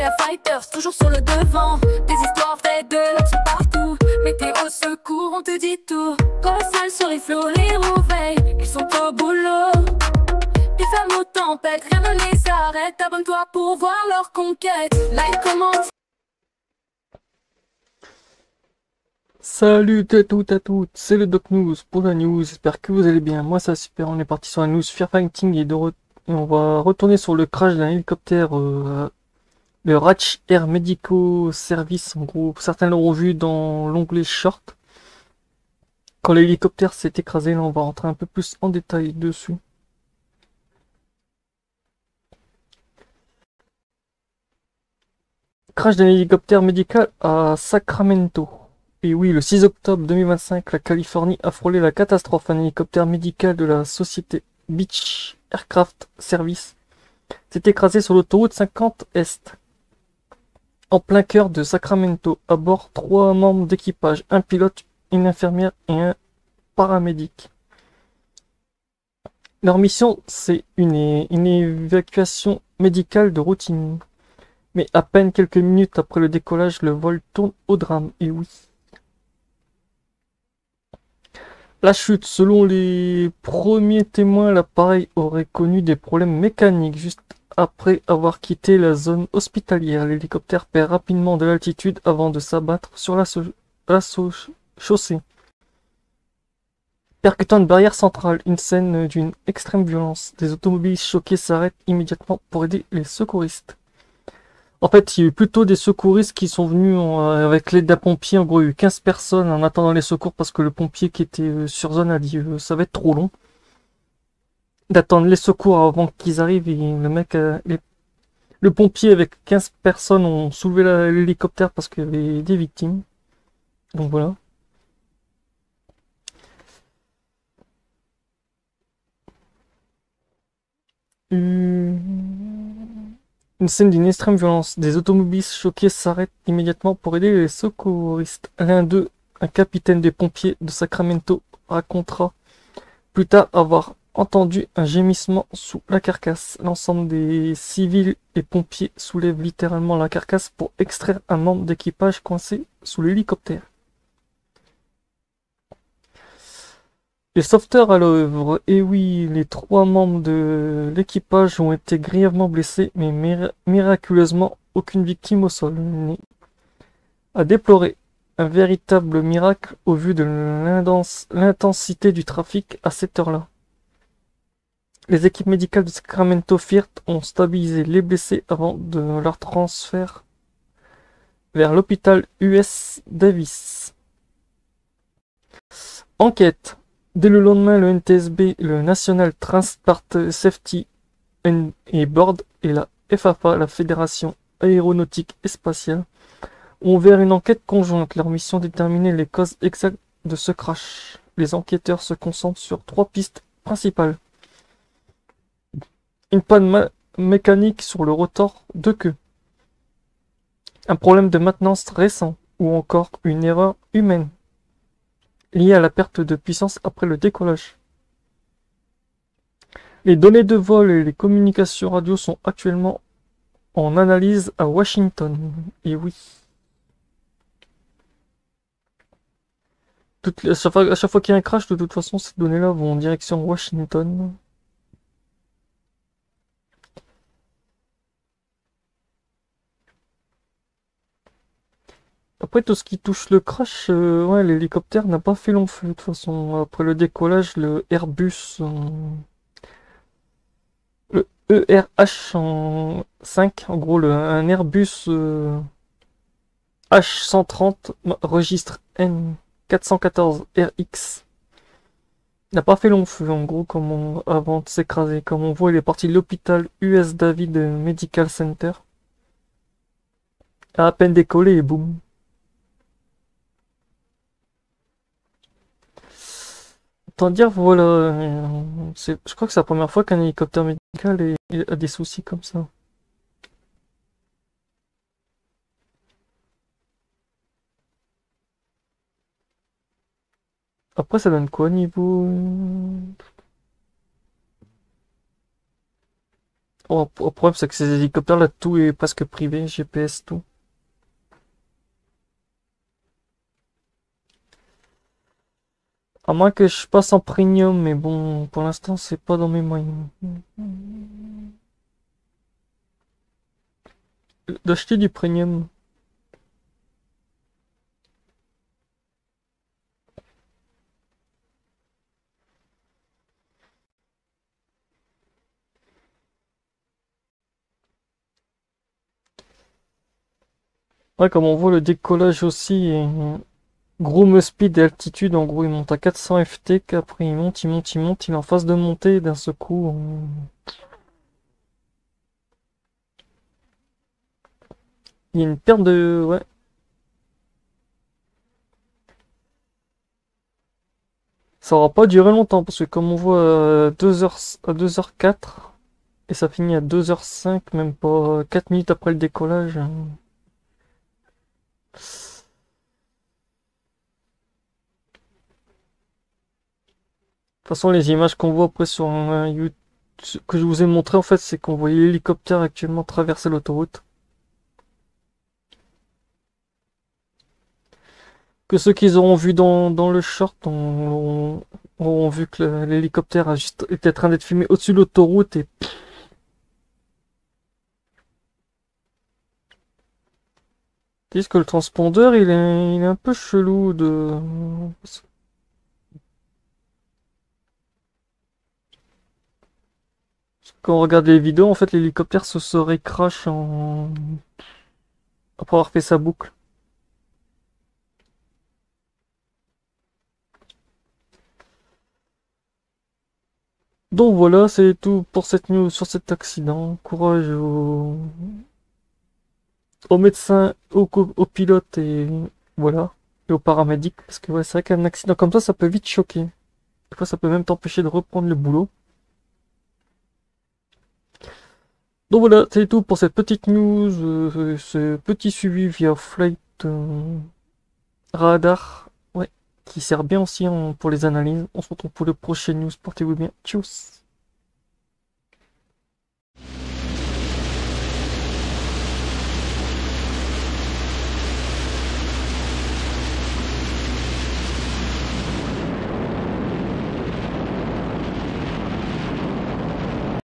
Firefighters, toujours sur le devant. Des histoires vraies de l'action partout. Météo, secours, on te dit tout. Colossal sur les flots, les rouveilles, ils sont au boulot. Des femmes aux tempêtes, rien ne les arrête. Abonne-toi pour voir leur conquête. Like, comment. Salut à toutes, c'est le Doc News pour la news, j'espère que vous allez bien, moi ça va super, on est parti sur la news Firefighting et on va retourner sur le crash d'un hélicoptère, le Ratch Air Medical Service, en gros, certains l'auront vu dans l'onglet short. Quand l'hélicoptère s'est écrasé, là on va rentrer un peu plus en détail dessus. Crash d'un hélicoptère médical à Sacramento. Et oui, le 6 octobre 2025, la Californie a frôlé la catastrophe. Un hélicoptère médical de la société Beech Aircraft Service s'est écrasé sur l'autoroute 50 Est, en plein cœur de Sacramento. À bord, 3 membres d'équipage, un pilote, une infirmière et un paramédic. Leur mission, c'est une évacuation médicale de routine. Mais à peine quelques minutes après le décollage, le vol tourne au drame. Et oui. La chute, selon les premiers témoins, l'appareil aurait connu des problèmes mécaniques juste après avoir quitté la zone hospitalière. L'hélicoptère perd rapidement de l'altitude avant de s'abattre sur la chaussée, percutant une barrière centrale. Une scène d'une extrême violence. Des automobilistes choqués s'arrêtent immédiatement pour aider les secouristes. En fait, il y a eu plutôt des secouristes qui sont venus avec l'aide d'un pompier. En gros, il y a eu 15 personnes en attendant les secours parce que le pompier qui était sur zone a dit ça va être trop long d'attendre les secours avant qu'ils arrivent. Et le mec, le pompier avec 15 personnes ont soulevé l'hélicoptère parce qu'il y avait des victimes. Donc voilà. Une scène d'une extrême violence. Des automobilistes choqués s'arrêtent immédiatement pour aider les secouristes. L'un d'eux, un capitaine des pompiers de Sacramento, racontera plus tard avoir entendu un gémissement sous la carcasse. L'ensemble des civils et pompiers soulèvent littéralement la carcasse pour extraire un membre d'équipage coincé sous l'hélicoptère. Les sauveteurs à l'œuvre. Et oui, les 3 membres de l'équipage ont été grièvement blessés, mais miraculeusement, aucune victime au sol. À déplorer. Un véritable miracle au vu de l'intensité du trafic à cette heure-là. Les équipes médicales de Sacramento Fire ont stabilisé les blessés avant de leur transfert vers l'hôpital US Davis. Enquête. Dès le lendemain, le NTSB, le National Transport Safety Board et la FAA, la Fédération Aéronautique et Spatiale, ont ouvert une enquête conjointe. Leur mission déterminer les causes exactes de ce crash. Les enquêteurs se concentrent sur 3 pistes principales. Une panne mécanique sur le rotor de queue. Un problème de maintenance récent ou encore une erreur humaine liée à la perte de puissance après le décollage. Les données de vol et les communications radio sont actuellement en analyse à Washington. Et oui. À chaque fois qu'il y a un crash, de toute façon, ces données-là vont en direction Washington. Après, tout ce qui touche le crash, ouais, l'hélicoptère n'a pas fait long feu. De toute façon, après le décollage, le Airbus, le ERH 5, en gros, un Airbus H130 registre N414RX, n'a pas fait long feu, en gros, avant de s'écraser. Comme on voit, il est parti de l'hôpital US David Medical Center. A peine décollé et boum. Autant dire, voilà, je crois que c'est la première fois qu'un hélicoptère médical a des soucis comme ça. Après, ça donne quoi niveau... Oh, le problème, c'est que ces hélicoptères là, tout est presque privé, GPS, tout. À moins que je passe en premium, mais bon, pour l'instant, c'est pas dans mes moyens. D'acheter du premium. Ouais, comme on voit, le décollage aussi est gros speed et altitude. En gros, il monte à 400 ft, qu'après il monte, il monte, il monte, il est en phase de montée, et d'un seul coup, il y a une perte de... Ouais. Ça aura pas duré longtemps, parce que comme on voit à 2h, à 2h04, et ça finit à 2h05, même pas 4 minutes après le décollage. De toute façon, les images qu'on voit après sur YouTube, que je vous ai montré, en fait, c'est qu'on voyait l'hélicoptère actuellement traverser l'autoroute. Que ceux qu'ils auront vu dans le short auront vu que l'hélicoptère a juste été en train d'être filmé au-dessus de l'autoroute et disent que le transpondeur il est un peu chelou de quand on regarde les vidéos en fait l'hélicoptère se serait crash après avoir fait sa boucle. Donc voilà, c'est tout pour cette news sur cet accident. Courage aux médecins, aux pilotes et voilà, et aux paramédics parce que ouais, c'est vrai qu'un accident comme ça peut vite choquer. Des fois, ça peut même t'empêcher de reprendre le boulot. Donc voilà, c'est tout pour cette petite news, ce petit suivi via Flight Radar, ouais, qui sert bien aussi pour les analyses. On se retrouve pour le prochain news. Portez-vous bien. Tchuss!